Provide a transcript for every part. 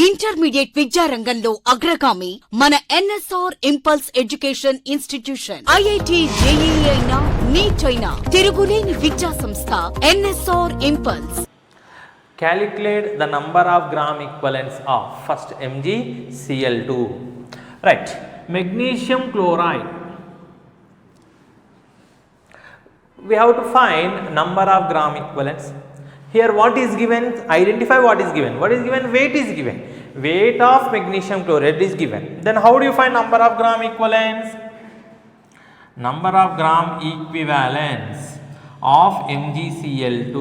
Intermediate విద్యారంగంలో అగ్రగామి మన NSR impulse education institution. IIT, JEE అయినా, నీట్ అయినా తిరుగులేని విద్యా సంస్థ NSR impulse. Calculate the number of gram equivalents of first MgCl2. Right, magnesium chloride. We have to find number of gram equivalents. Here what is given? Identify what is given. What is given? Weight is given. Weight of magnesium chloride is given. Then how do you find number of gram equivalents? Number of gram equivalents of MgCl2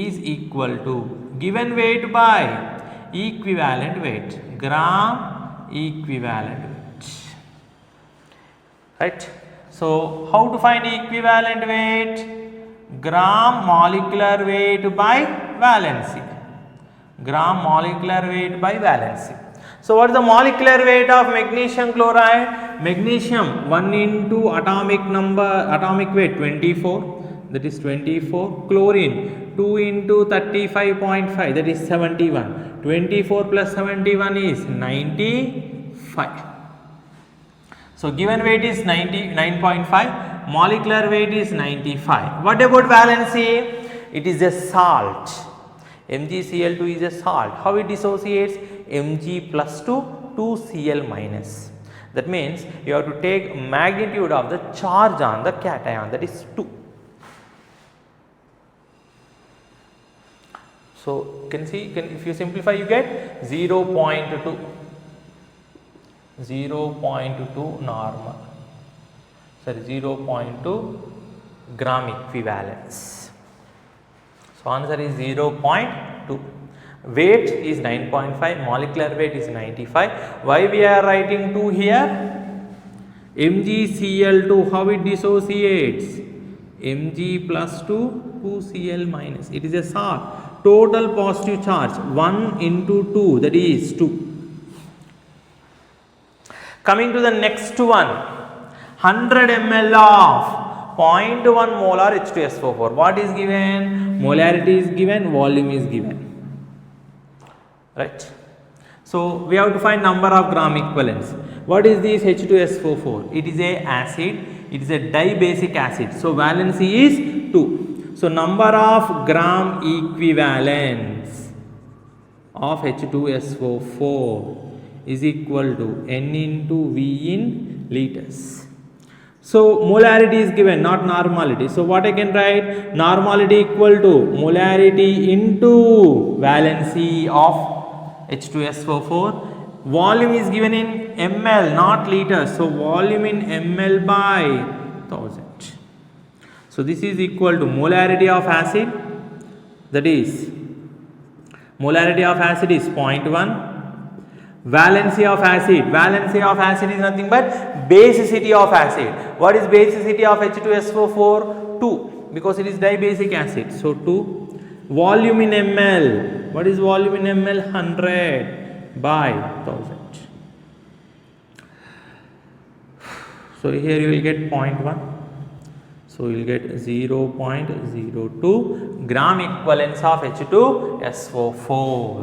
is equal to given weight by equivalent weight, gram equivalent weight. Right? So how to find equivalent weight? Gram molecular weight by valency. Gram molecular weight by valency. So what is the molecular weight of magnesium chloride? Magnesium 1 into atomic weight 24, that is 24. Chlorine 2 into 35.5, that is 71. 24 plus 71 is 95. So given weight is 99.5, molecular weight is 95. What about valency? It is a salt. MgCl2 is a salt. How it dissociates? Mg plus 2Cl minus. That means you have to take magnitude of the charge on the cation, that is 2. So if you simplify, you get 0.2. 0.2 normal, sorry, 0.2 gram equivalents. So answer is 0.2. Weight is 9.5, molecular weight is 95. Why we are writing 2 here? MgCl2, how it dissociates? Mg plus 2Cl minus. It is a salt. Total positive charge 1 into 2, that is 2. Coming to the next one, 100 ml of 0.1 molar H2SO4. What is given? Molarity is given, volume is given. Right? So we have to find number of gram equivalents. What is this H2SO4? It is a acid. It is a dibasic acid. So valency is 2. So number of gram equivalents of H2SO4 is equal to N into V in liters. So molarity is given, not normality. So what I can write? Normality equal to molarity into valency of H2SO4. Volume is given in ml, not liters. So volume in ml by 1000. So this is equal to molarity of acid, that is molarity of acid is 0.1. Valency of acid is nothing but basicity of acid. What is basicity of H2SO4? 2, because it is dibasic acid. So 2. Volume in ml, what is volume in ml? 100 by 1000. So here you will get 0.1. So you will get 0.02 gram equivalents of H2SO4.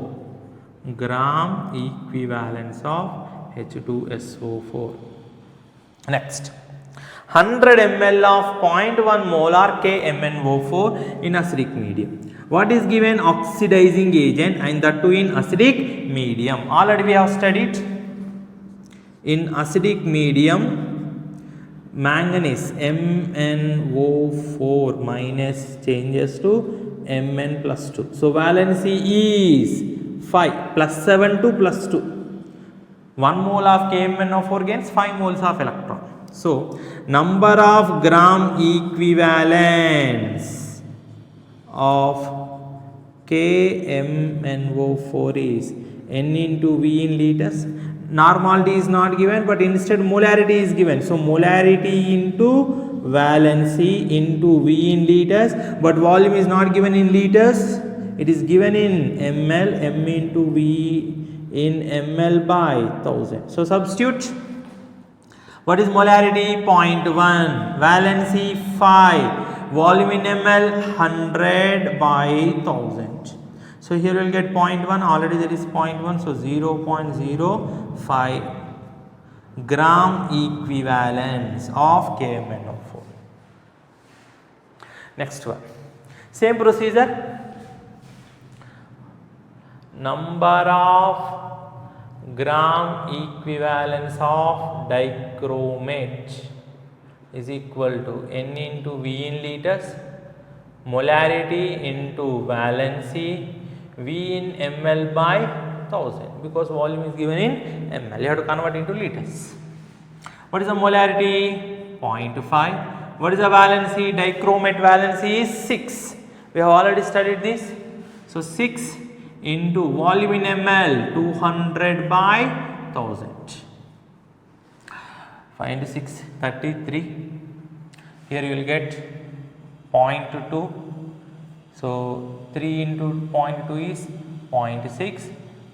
Gram equivalents of H2SO4. Next, 100 ml of 0.1 molar KMnO4 in acidic medium. What is given? Oxidizing agent, and that too in acidic medium. Already we have studied. In acidic medium, manganese MnO4 minus changes to Mn plus 2. So valency is 5 plus 7 to plus 2. 1 mole of KMnO4 gains 5 moles of electron. So number of gram equivalents of KMnO4 is N into V in liters. Normality is not given, but instead molarity is given. So molarity into valency into V in liters, but volume is not given in liters. It is given in ml, m into V in ml by 1000. So substitute. What is molarity? 0.1. Valency 5. Volume in ml 100 by 1000. So So here we will get 0.1, already there is 0.1, so 0.05 gram equivalence of KMnO4. Next one, same procedure, number of gram equivalence of dichromate is equal to N into V in liters, molarity into valency, V in ml by 1000, because volume is given in ml, you have to convert into liters. What is the molarity? 0.5. What is the valency? Dichromate valency is 6. We have already studied this. So 6 into volume in ml, 200 by 1000. 5 into 6, 33. Here you will get 0.2. So 3 into 0.2 is 0.6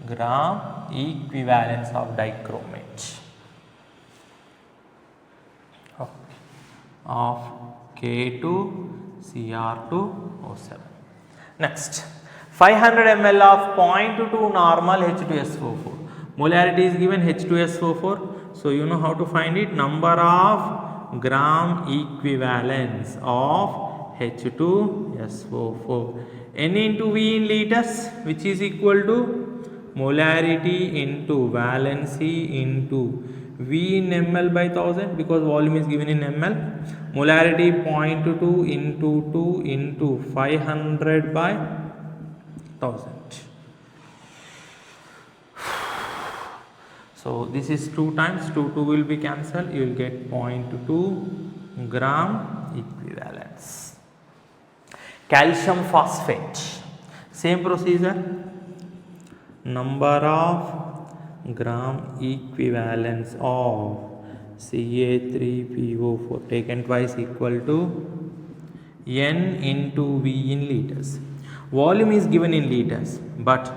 gram equivalence of dichromate of K2Cr2O7. Next, 500 ml of 0.2 normal H2SO4. Molarity is given H2SO4. So you know how to find it. Number of gram equivalence of H2SO4. N into V in liters, which is equal to molarity into valency into V in ml by 1000, because volume is given in ml. Molarity 0.2 into 2 into 500 by 1000. So this is 2 times, 2 will be cancelled, you will get 0.2 gram equivalence. Calcium phosphate, same procedure, number of gram equivalence of Ca3PO4 taken twice equal to N into V in liters. Volume is given in liters, but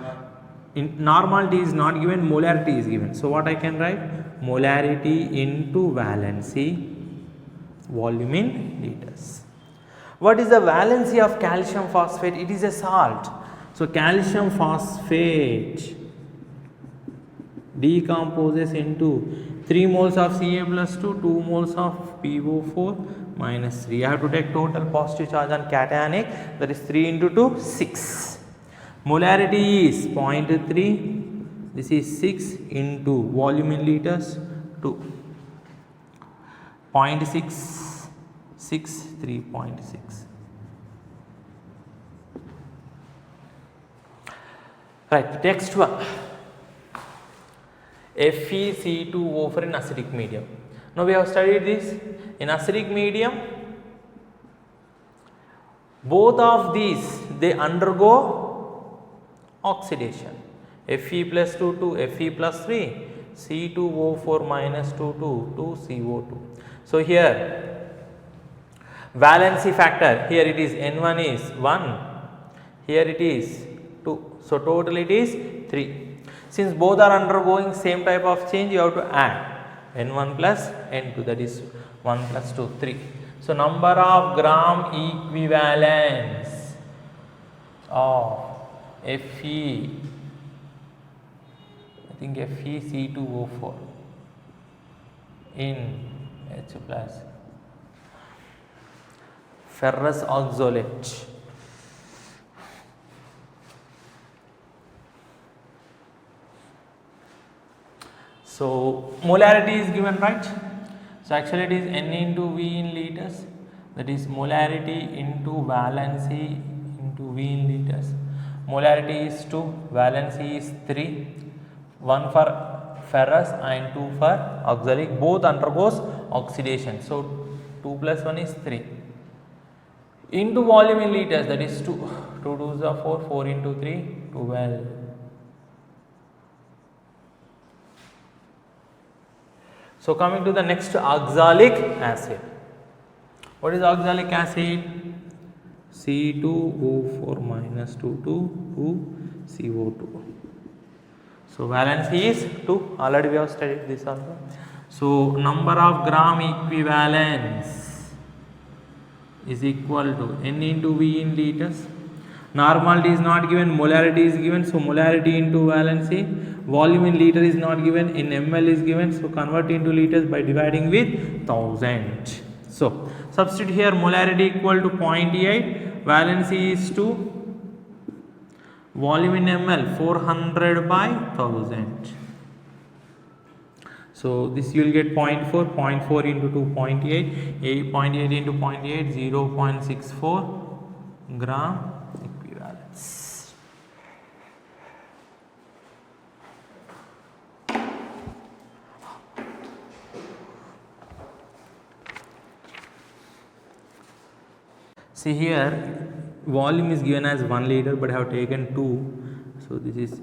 in normality is not given, molarity is given. So what I can write? Molarity into valency, volume in liters. What is the valency of calcium phosphate? It is a salt. So calcium phosphate decomposes into 3 moles of Ca plus 2, 2 moles of PO4 minus 3. I have to take total positive charge on cationic, that is 3 into 2, 6. Molarity is 0.3, this is 6 into volume in liters 2. 0.6, 6, 3.6. Right, next one. FeC2O4 in acidic medium. Now we have studied this. In acidic medium, both of these they undergo oxidation. Fe plus 2 to Fe plus 3, C2O4 minus 2 to CO2. So here valency factor, here it is N1 is 1, here it is 2. So total it is 3. Since both are undergoing same type of change, you have to add N1 plus N2, that is 1 plus 2, 3. So number of gram equivalence of Fe, I think FeC2O4 in H plus ferrous oxalate. So molarity is given, right? So actually it is N into V in liters, that is molarity into valency into V in liters. Molarity is 2, valency is 3, 1 for ferrous and 2 for oxalic, both undergoes oxidation. So 2 plus 1 is 3 into volume in liters, that is 2, 2 2s are 4, 4 into 3, 12. So coming to the next, oxalic acid. What is oxalic acid? C2O4 minus 2 to CO2. So valency is 2, already we have studied this also. So number of gram equivalence is equal to N into V in liters. Normality is not given, molarity is given, so molarity into valency. Volume in liter is not given, in ml is given, so convert into liters by dividing with 1000. So substitute here, molarity equal to 0.8, valency is 2, volume in ml 400 by 1000. So this you will get 0.4, 0.4 into 2, 0.8, 0.8 into 0.8, 0.64 gram equivalence. See here, volume is given as 1 liter, but I have taken 2, so this is,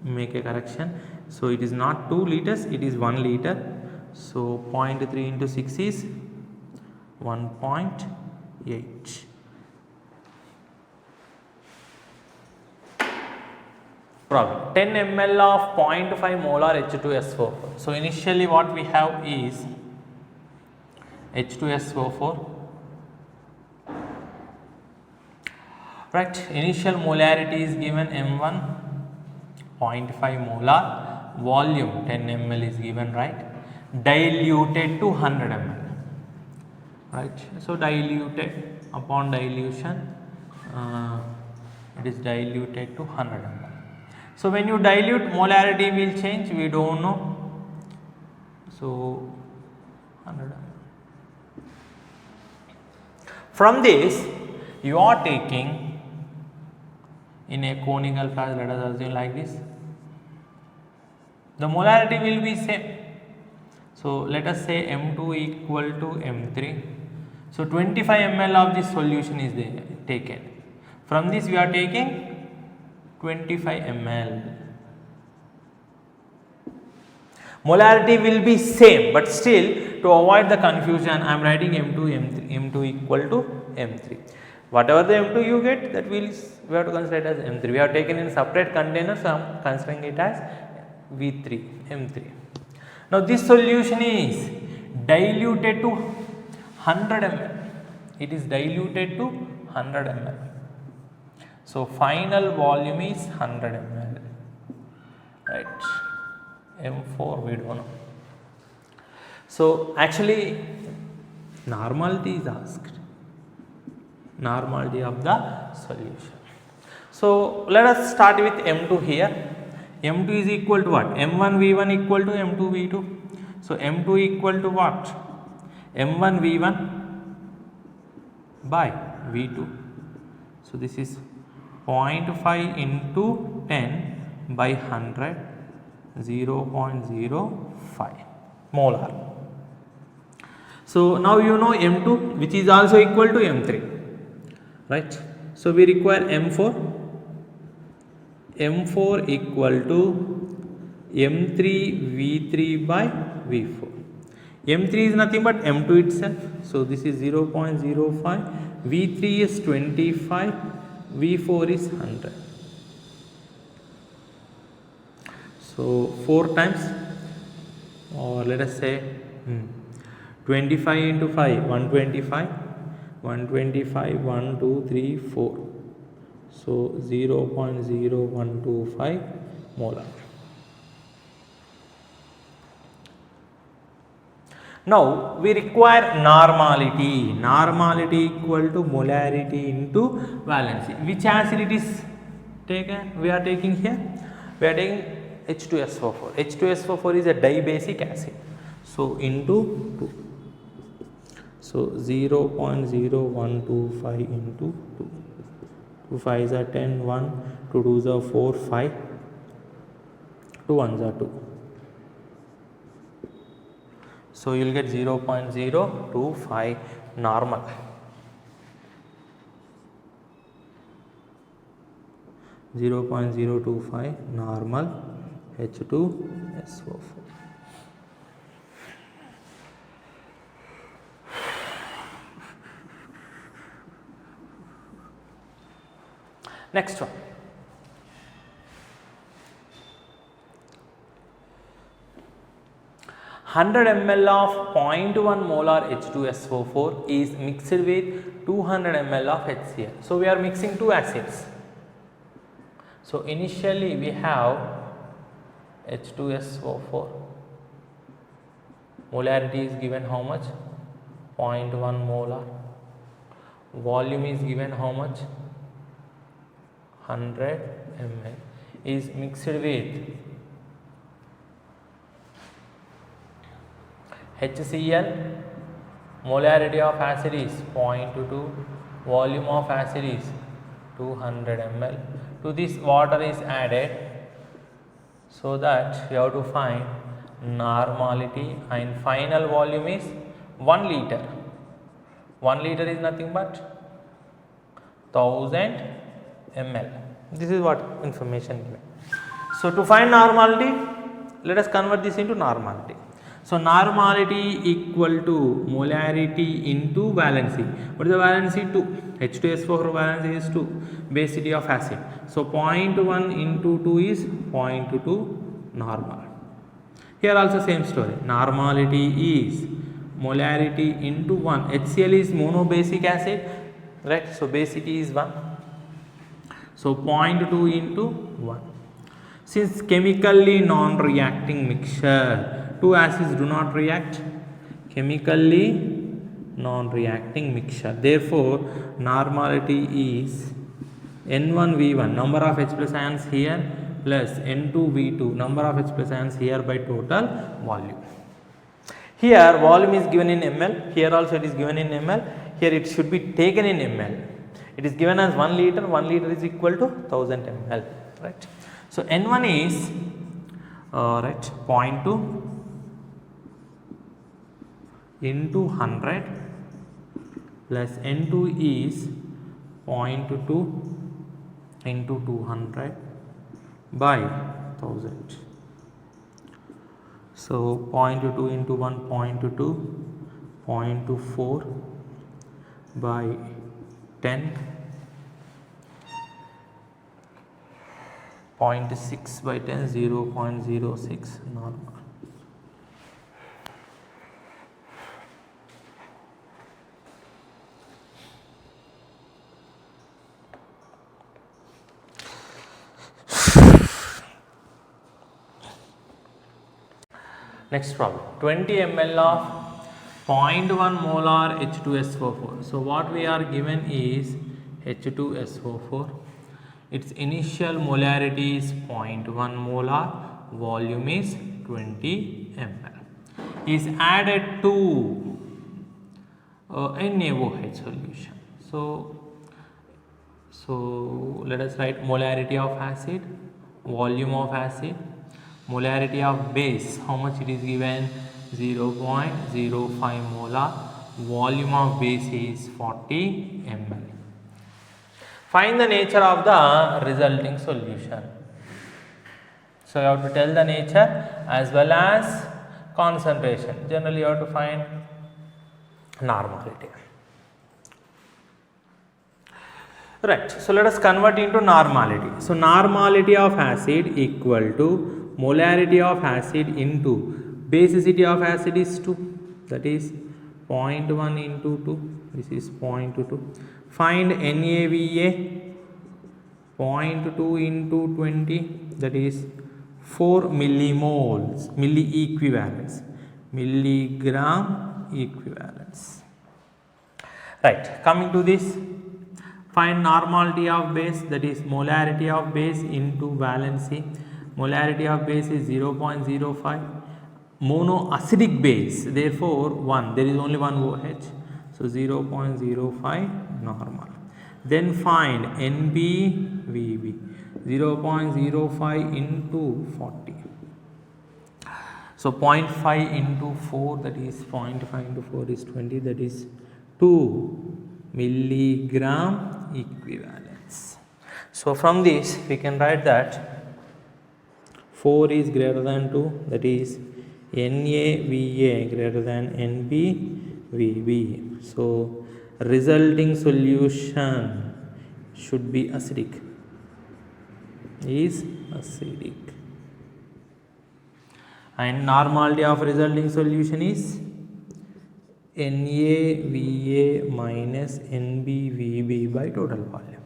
make a correction, so it is not 2 liters, it is 1 liter, so 0.3 into 6 is 1.8. Problem, 10 ml of 0.5 molar H2SO4. So initially what we have is H2SO4, right? Initial molarity is given M1, 0.5 molar, volume 10 ml is given, right? Diluted to 100 ml, right? So diluted, upon dilution it is diluted to 100 ml. So when you dilute, molarity will change, we don't know, so 100 ml. From this you are taking in a conical flask, let us assume like this, the molarity will be same. So let us say M2 equal to M3. So 25 ml of this solution is there, taken. From this we are taking 25 ml. Molarity will be same, but still to avoid the confusion I am writing M2 M3, M2 equal to M3. Whatever the M2 you get, that we have to consider it as M3. We have taken in separate container, so I am considering it as V3, M3. Now this solution is diluted to 100 ml. It is diluted to 100 ml. So final volume is 100 ml. Right. M4 we don't know. So actually normality is asked. Normality of the solution. So let us start with M2 here. M2 is equal to what? M1 V1 equal to M2 V2. So M2 equal to what? M1 V1 by V2. So this is 0.5 into 10 by 100, 0.05 molar. So now you know M2, which is also equal to M3, right? So we require M4. M4 equal to M3 V3 by V4. M3 is nothing but M2 itself. So this is 0.05. V3 is 25. V4 is 100. So 4 times, or let us say 25 into 5, 125. 125, 1, 2, 3, 4. So 0.0125 molar. Now we require normality. Normality equal to molarity into valency. Which acid it is taken? We are taking here. We are taking H2SO4. H2SO4 is a dibasic acid. So into 2. So 0.0125 into 2. 2 5s are 10, 1, 2 2s are 4, 5, 2 1s are 2. So you will get 0.025 normal. (0.025) normal H2SO4. Next one. 100 ml of 0.1 molar H2SO4 is mixed with 200 ml of HCl. So we are mixing two acids. So initially we have H2SO4, molarity is given how much? 0.1 molar. Volume is given how much? 100 ml is mixed with HCl. Molarity of acid is 0.2, volume of acid is 200 ml. To this water is added, so that you have to find normality, and final volume is 1 liter. 1 liter is nothing but 1000 ml. This is what information given. So to find normality, let us convert this into normality. So normality equal to molarity into valency. What is the valency? 2. H2SO4 valency is 2. Basicity of acid. So 0.1 into 2 is 0.2 normal. Here also same story. Normality is molarity into 1. HCl is monobasic acid, right? So basicity is 1. So 0.2 into 1. Since chemically non-reacting mixture, two acids do not react, chemically non-reacting mixture. Therefore, normality is N1V1, number of H plus ions here, plus N2V2, number of H plus ions here, by total volume. Here volume is given in ml, here also it is given in ml, here it should be taken in ml. It is given as 1 liter, 1 liter is equal to 1000 ml, right. So N1 is right 0.2 into 100 plus N2 is 0.2 into 200 by 1000. So 0.2 into 1, 0.2, 0.24 by 10, 0.6 by 10, 0.06 normal. Next problem, 20 ml of 0.1 molar H2SO4. So what we are given is H2SO4. Its initial molarity is 0.1 molar, volume is 20 ml. Is added to NaOH solution. So let us write molarity of acid, volume of acid, molarity of base, how much it is given? 0.05 molar, volume of base is 40 ml. Find the nature of the resulting solution. So you have to tell the nature as well as concentration. Generally you have to find normality. Right, so let us convert into normality. So normality of acid equal to molarity of acid into basicity of acid is 2, that is 0.1 into 2, this is 0.2. Find NaVa, 0.2 into 20, that is 4 millimoles, milli milligram equivalents. Right, coming to this, find normality of base, that is molarity of base into valency. Molarity of base is 0.05, monoacidic base, therefore 1, there is only one OH, so 0.05 normal. Then find NbVb, 0.05 into 40. So 0.5 into 4, that is 0.5 into 4 is 20, that is 2 milligram equivalents. So from this we can write that 4 is greater than 2, that is NaVa greater than NbVb. So resulting solution should be acidic, is acidic, and normality of resulting solution is NaVa minus NbVb by total volume.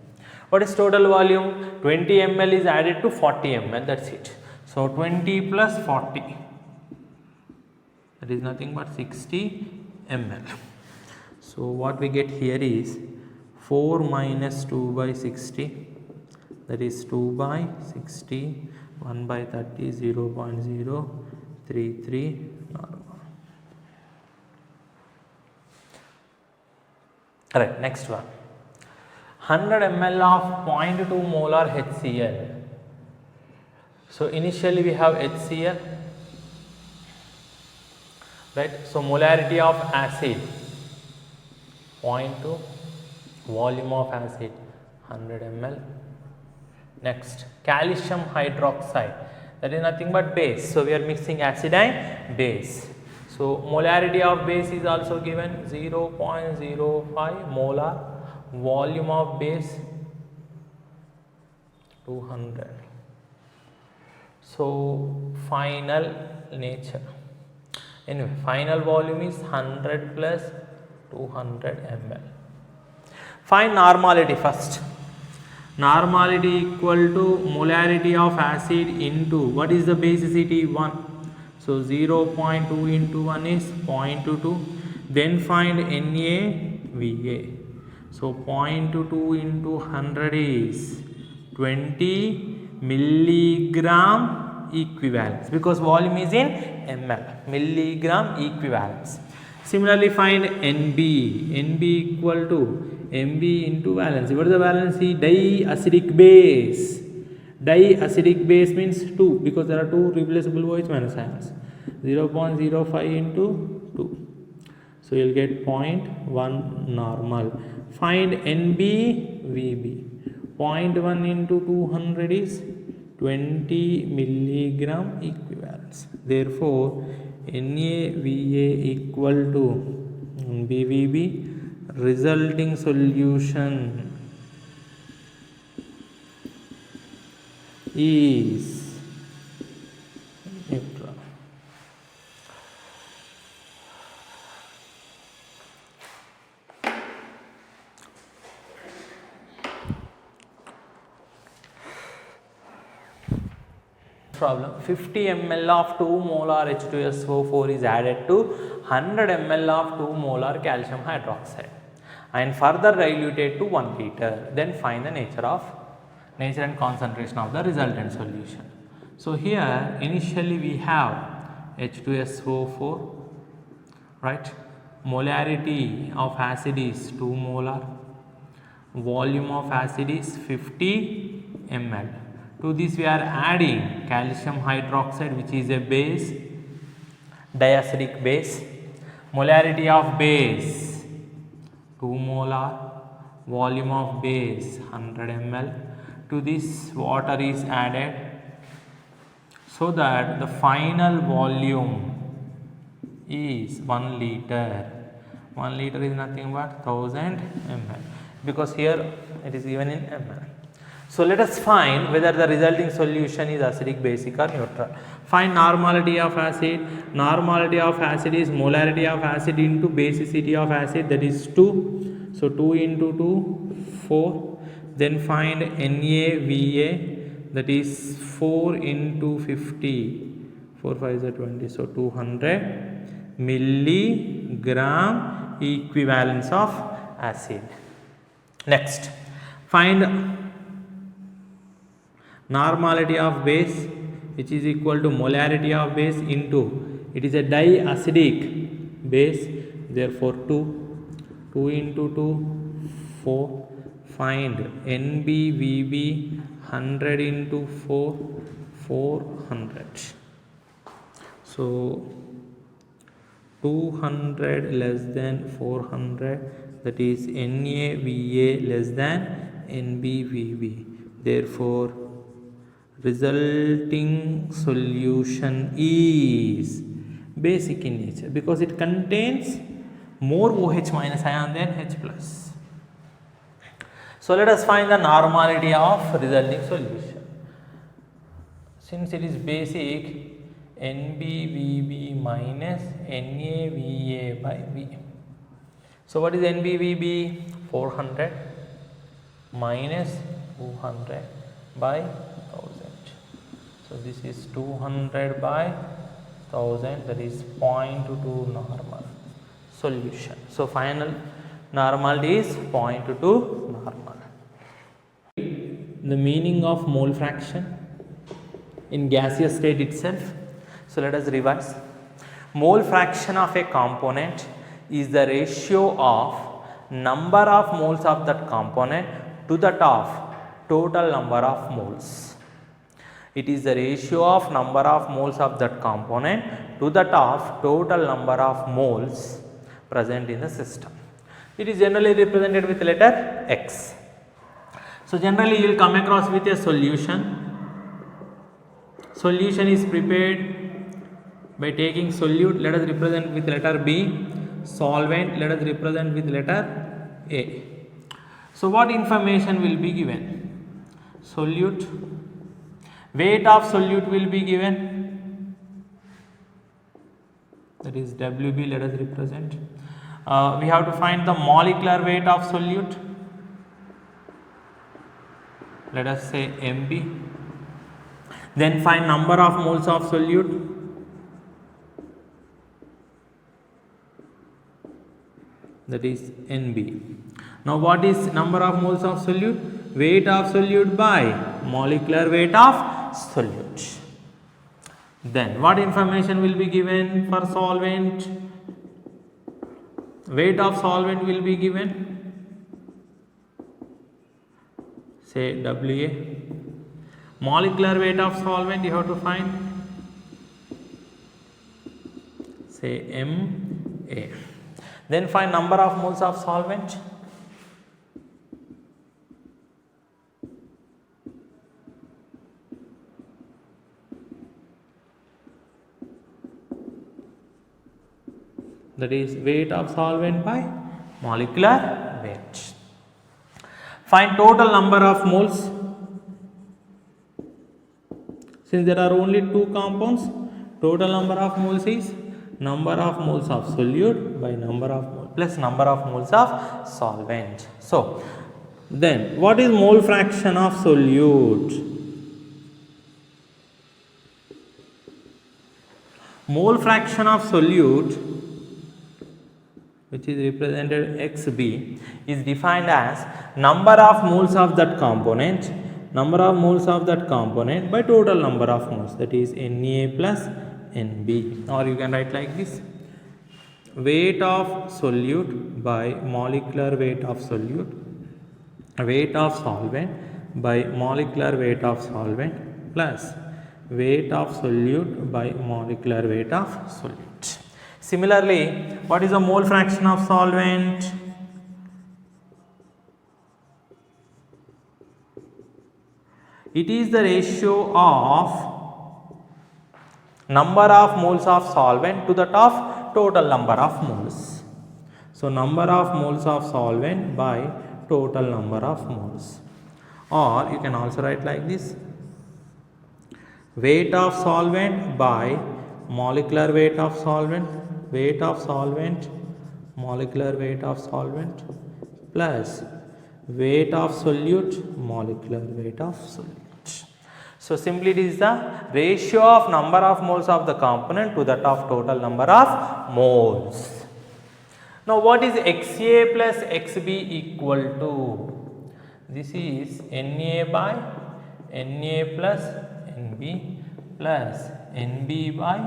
What is total volume? 20 ml is added to 40 ml, that's it. So 20 plus 40, that is nothing but 60 ml. So what we get here is 4 minus 2 by 60, that is 2 by 60, 1 by 30, 0.033 normal. Alright, next one. 100 ml of 0.2 molar HCl. So initially we have HCl, right? So molarity of acid 0.2, volume of acid 100 ml. Next, calcium hydroxide, that is nothing but base. So we are mixing acid and base. So molarity of base is also given 0.05 molar, volume of base 200. So final nature, anyway, final volume is 100 plus 200 ml. Find normality first. Normality equal to molarity of acid into, what is the basicity? 1. So 0.2 into 1 is 0.22. Then find NaVa. So 0.22 into 100 is 20 milligram equivalence, because volume is in ml, milligram equivalence. Similarly find Nb. Nb equal to Mb into valence. What is the valence? Diacidic base. Diacidic base means 2, because there are 2 replaceable OH minus ions. 0.05 into 2. So you will get 0.1 normal. Find NbVb. 0.1 into 200 is 20 milligram equivalence. Therefore, NaVa equal to BVB, resulting solution is neutral. Problem, 50 ml of 2 molar H2SO4 is added to 100 ml of 2 molar calcium hydroxide and further diluted to 1 liter. Then find the nature and concentration of the resultant solution. So here initially we have H2SO4, right? Molarity of acid is 2 molar, volume of acid is 50 ml. To this we are adding calcium hydroxide, which is a base, diacidic base. Molarity of base 2 molar, volume of base 100 ml. To this water is added, so that the final volume is 1 liter. 1 liter is nothing but 1000 ml, because here it is given in ml. So let us find whether the resulting solution is acidic, basic or neutral. Find normality of acid. Normality of acid is molarity of acid into basicity of acid, that is 2. So 2 into 2, 4. Then find NaVa, that is 4 into 50. 4 5 is 20. So 200 milligram equivalence of acid. Next, find normality of base, which is equal to molarity of base into, it is a diacidic base, therefore 2 into 2, 4. Find NbVb, 100 into 4, 400. So 200 less than 400, that is NaVa less than NbVb. Therefore resulting solution is basic in nature, because it contains more OH minus ion than H plus. So let us find the normality of resulting solution. Since it is basic, NbVb minus NaVa by V. So what is NbVb? 400 minus 200 by 1000. So this is 200 by 1000, that is 0.2 normal. Solution. So final normality is 0.2 normal. The meaning of mole fraction in gaseous state itself. So let us revise. Mole fraction of a component is the ratio of number of moles of that component to that of total number of moles. It is the ratio of number of moles of that component to that of total number of moles present in the system. It is generally represented with letter X. So generally you will come across with a solution. Solution is prepared by taking solute, let us represent with letter B. Solvent, let us represent with letter A. So what information will be given? Solute, weight of solute will be given, that is WB, let us represent. We have to find the molecular weight of solute, let us say MB. Then find number of moles of solute, that is NB. Now what is number of moles of solute? Weight of solute by molecular weight of solute. Then what information will be given for solvent? Weight of solvent will be given, say WA. Molecular weight of solvent you have to find, say MA. Then find number of moles of solvent. That is weight of solvent by molecular weight. Find total number of moles. Since there are only two compounds, total number of moles is number of moles of solute by number of moles plus number of moles of solvent. So then what is mole fraction of solute? Mole fraction of solute, which is represented XB, is defined as number of moles of that component, by total number of moles, that is Na plus Nb, or you can write like this: weight of solute by molecular weight of solute, weight of solvent by molecular weight of solvent plus weight of solute by molecular weight of solute. Similarly, what is the mole fraction of solvent? It is the ratio of number of moles of solvent to that of total number of moles. So number of moles of solvent by total number of moles, or you can also write like this: weight of solvent by molecular weight of solvent, weight of solvent, molecular weight of solvent plus weight of solute, molecular weight of solute. So simply it is the ratio of number of moles of the component to that of total number of moles. Now what is XA plus XB equal to? This is Na by Na plus Nb plus Nb by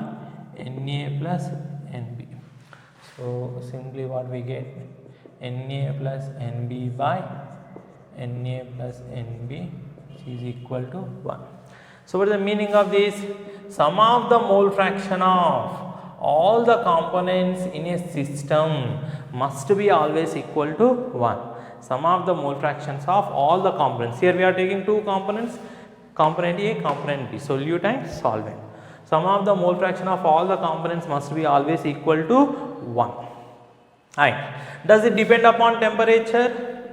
Na plus Nb. So simply what we get, Na plus Nb by Na plus Nb is equal to 1. So what is the meaning of this? Sum of the mole fraction of all the components in a system must be always equal to 1. Sum of the mole fractions of all the components. Here we are taking two components, component A, component B, solute and solvent. Sum of the mole fraction of all the components must be always equal to 1. Right. Does it depend upon temperature?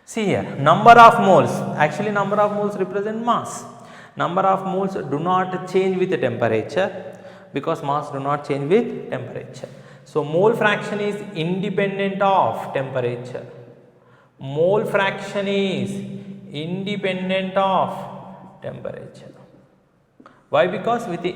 See here, number of moles, actually number of moles represent mass. Number of moles do not change with the temperature because mass do not change with temperature. So mole fraction is independent of temperature. Mole fraction is independent of temperature. Why? Because with the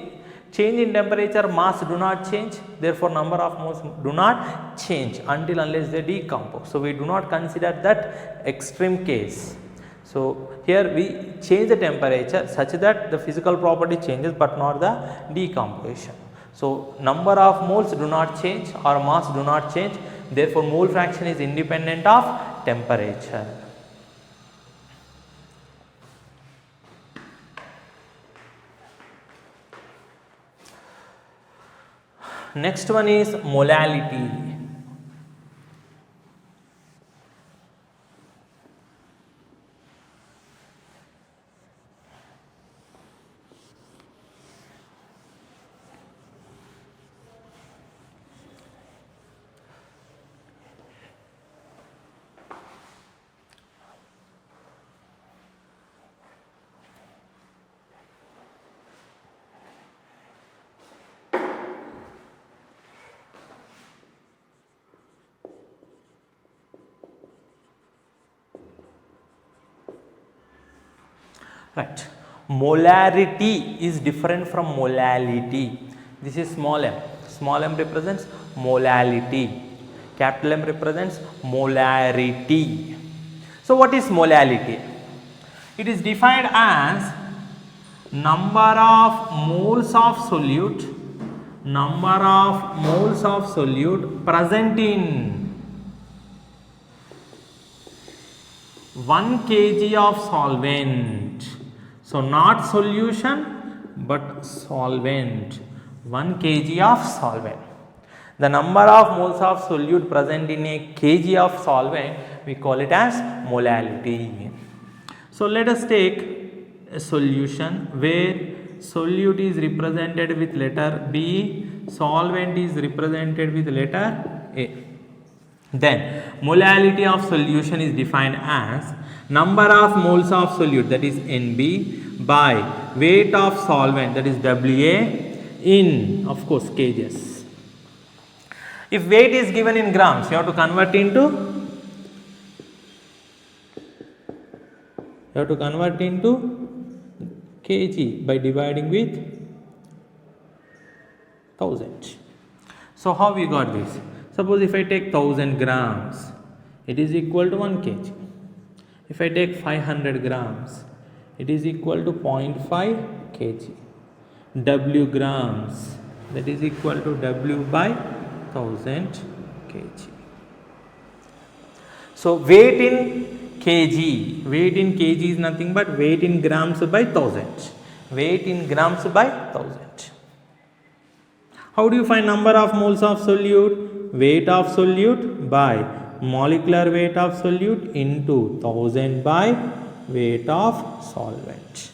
change in temperature, mass do not change, therefore number of moles do not change until unless they decompose. So we do not consider that extreme case. So here we change the temperature such that the physical property changes but not the decomposition. So number of moles do not change or mass do not change, therefore mole fraction is independent of temperature. Next one is molality. Right. Molarity is different from molality. This is small m. Small m represents molality. Capital M represents molarity. So what is molality? It is defined as number of moles of solute present in 1 kg of solvent. So not solution but solvent. 1 kg of solvent. The number of moles of solute present in a kg of solvent, we call it as molality. So let us take a solution where solute is represented with letter B, solvent is represented with letter A. Then molality of solution is defined as number of moles of solute, that is Nb, by weight of solvent, that is Wa, in of course kgs. If weight is given in grams, you have to convert into kg by dividing with 1000. So how we got this? Suppose if I take 1000 grams, it is equal to 1 kg. If I take 500 grams, it is equal to 0.5 kg. W grams, that is equal to W by 1000 kg. So weight in kg is nothing but weight in grams by 1000. Weight in grams by 1000. How do you find number of moles of solute? Weight of solute by molecular weight of solute into 1000 by weight of solvent.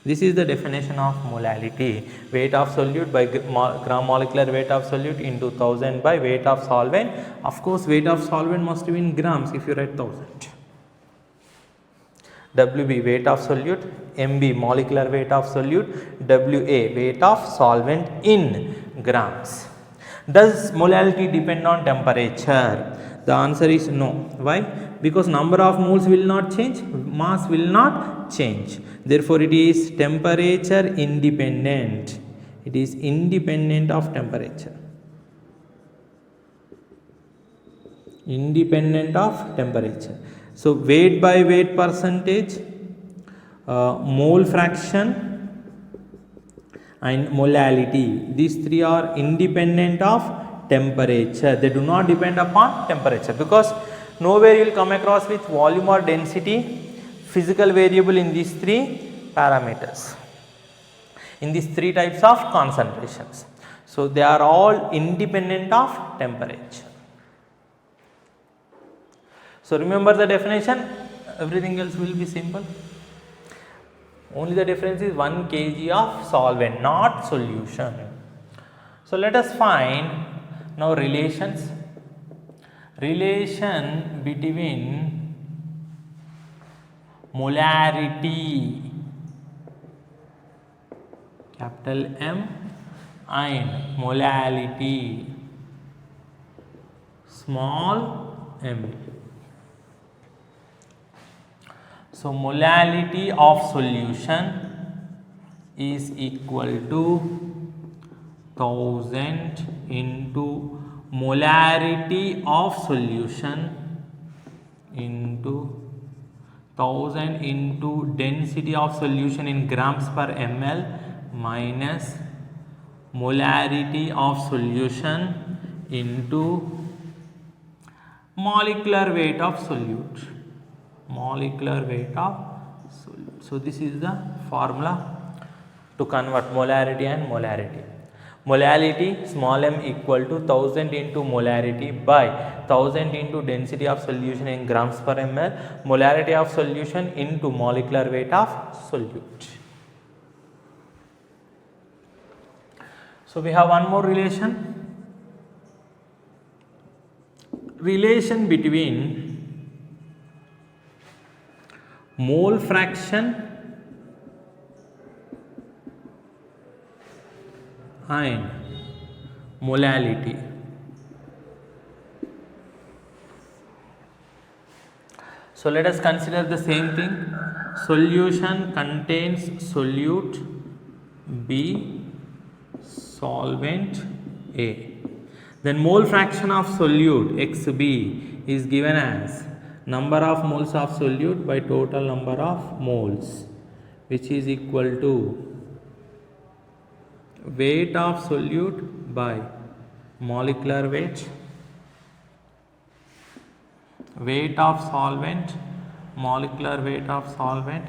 This is the definition of molality. Weight of solute by gram molecular weight of solute into 1000 by weight of solvent. Of course, weight of solvent must be in grams if you write 1000. WB weight of solute, MB molecular weight of solute, WA weight of solvent in grams. Does molality depend on temperature? The answer is no. Why? Because number of moles will not change, mass will not change. Therefore, it is temperature independent. It is independent of temperature. Independent of temperature. So, weight by weight percentage, mole fraction and molality. These three are independent of temperature. They do not depend upon temperature because nowhere you will come across with volume or density physical variable in these three parameters, in these three types of concentrations. So, they are all independent of temperature. So, remember the definition, everything else will be simple. Only the difference is 1 kg of solvent, not solution. So, let us find now relations. Relation between molarity capital M, and molality, small m. So molality of solution is equal to 1000 into molarity of solution into 1000 into density of solution in grams per ml minus molarity of solution into molecular weight of solute. Molecular weight of solute. So this is the formula to convert molarity and molarity. Molality small m equal to 1000 into molarity by 1000 into density of solution in grams per ml, molarity of solution into molecular weight of solute. So we have one more relation between mole fraction and molality. So let us consider the same thing. Solution contains solute B, solvent A. Then mole fraction of solute Xb is given as number of moles of solute by total number of moles, which is equal to weight of solute by molecular weight, weight of solvent, molecular weight of solvent,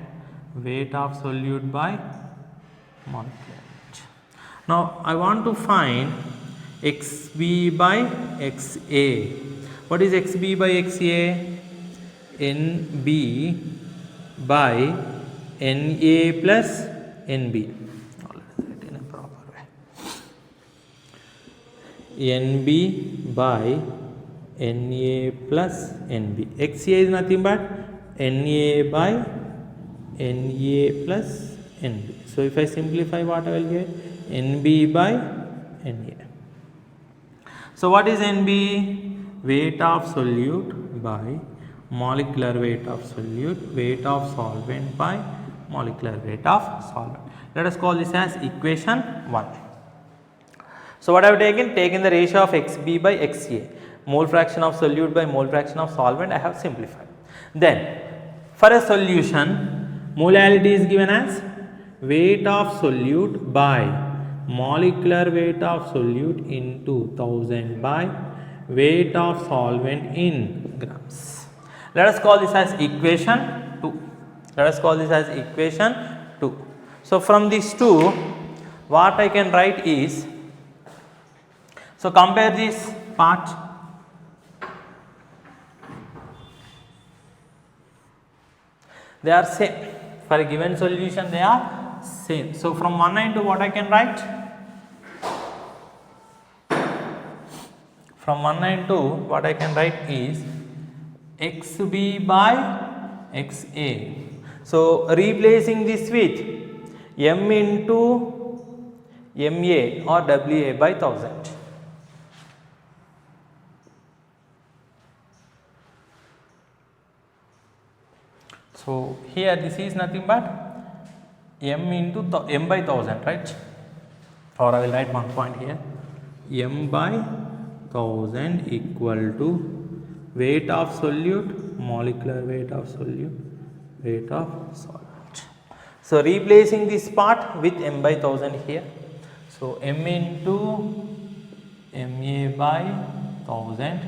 weight of solute by molecular weight. Now I want to find Xb by Xa. What is Xb by Xa? Nb by Na plus Nb. Nb by Na plus Nb. Xa is nothing but Na by Na plus Nb. So if I simplify, what I will get? Nb by Na. So what is Nb? Weight of solute by molecular weight of solute, weight of solvent by molecular weight of solvent. Let us call this as equation 1. So what I have taken the ratio of Xb by Xa, mole fraction of solute by mole fraction of solvent. I have simplified. Then for a solution, molality is given as weight of solute by molecular weight of solute into 1000 by weight of solvent in grams. Let us call this as equation 2. Let us call this as equation 2. So from these two, what I can write is, so compare this part. They are same. For a given solution, they are same. So from 192, what I can write? From 192, what I can write is Xb by Xa. So replacing this with m into Ma or Wa by 1000. So here this is nothing but m into m by 1000, right? Or I will write one point here, m by 1000 equal to weight of solute, molecular weight of solute, weight of solvent. So replacing this part with m by 1000 here. So m into Ma by 1000,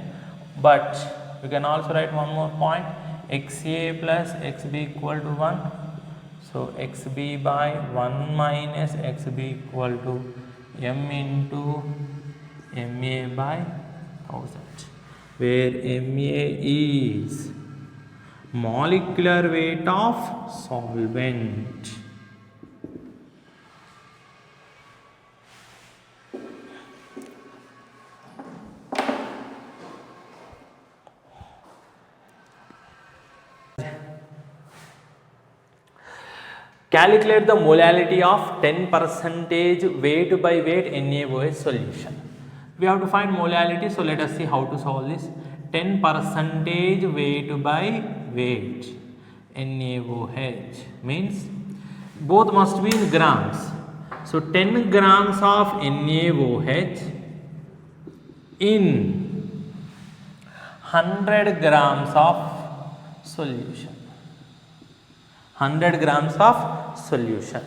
but you can also write one more point, Xa plus Xb equal to 1. So Xb by 1 minus Xb equal to m into Ma by 1000, where Ma is molecular weight of solvent. Calculate the molality of 10 percentage weight by weight NaOH solution. We have to find molality, so let us see how to solve this. 10 percentage weight by weight NaOH means both must be in grams. So 10 grams of NaOH in 100 grams of solution. 100 grams of solution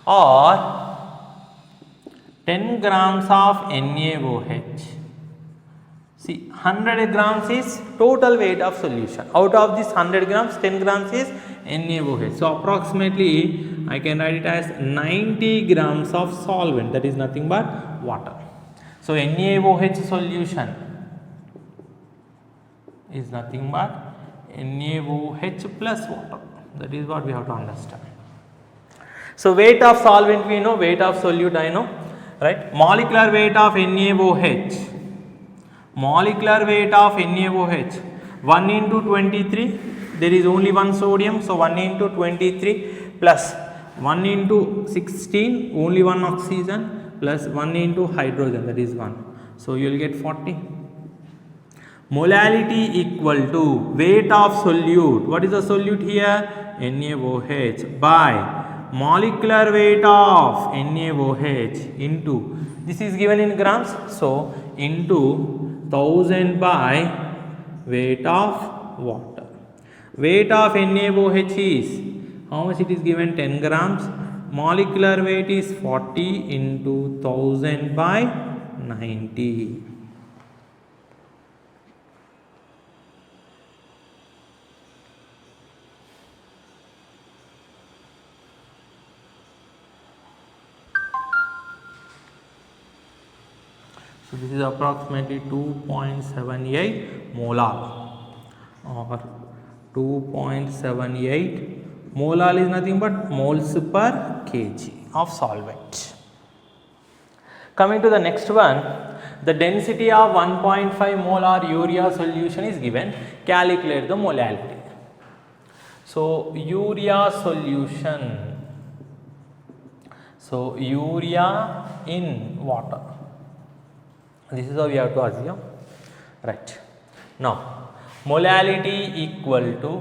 or 10 grams of NaOH. See, 100 grams is total weight of solution. Out of this 100 grams, 10 grams is NaOH. So approximately I can write it as 90 grams of solvent, that is nothing but water. So NaOH solution is nothing but NaOH plus water. That is what we have to understand. So weight of solvent we know, weight of solute I know, right? Molecular weight of NaOH. Molecular weight of NaOH 1 into 23, there is only one sodium, so 1 into 23 plus 1 into 16, only one oxygen, plus 1 into hydrogen, that is 1. So you will get 40. Molality equal to weight of solute. What is the solute here? NaOH by molecular weight of NaOH into, this is given in grams, so into 1000 by weight of water. Weight of NaOH is, how much it is given? 10 grams. Molecular weight is 40 into 1000 by 90. So this is approximately 2.78 molar or 2.78 molar is nothing but moles per kg of solvent. Coming to the next one, the density of 1.5 molar urea solution is given. Calculate the molality. So urea solution, so urea in water. This is how we have to assume, right? Now, molality equal to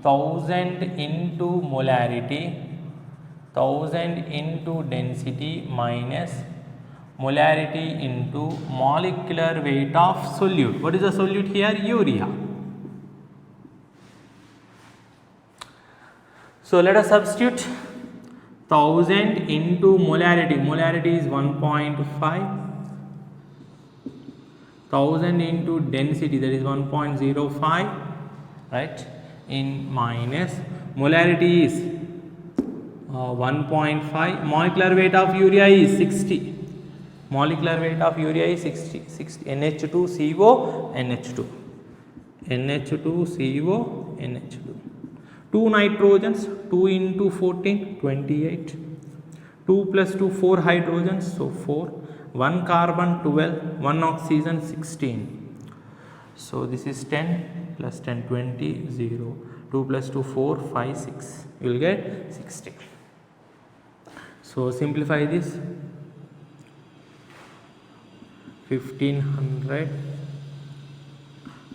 1000 into molarity, 1000 into density minus molarity into molecular weight of solute. What is the solute here? Urea. So let us substitute 1000 into molarity. Molarity is 1.5. 1000 into density, that is 1.05, right, in minus molarity is 1.5. Molecular weight of urea is 60. Molecular weight of urea is 60 NH2CO NH2 NH2CO NH2. 2 nitrogens, 2 into 14 28, 2 plus 2 4 hydrogens, so 4, 1 carbon 12, 1 oxygen 16. So this is 10 plus 10 20 0, 2 plus 2 4 5 6, you will get 60. So simplify this, 1500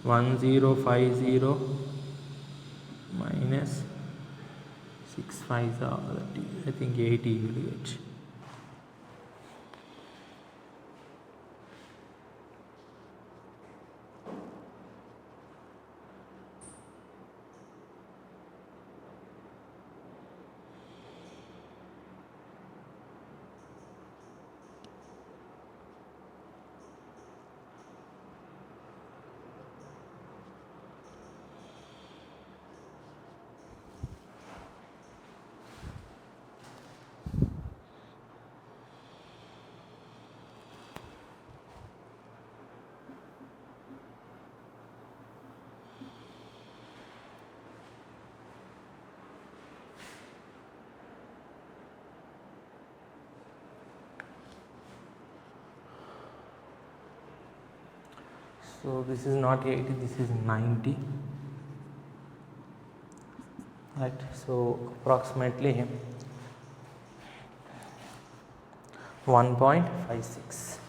1050 minus 6 5 30, I think 80 you will get. So this is not 80, this is 90. right? So approximately 1.56.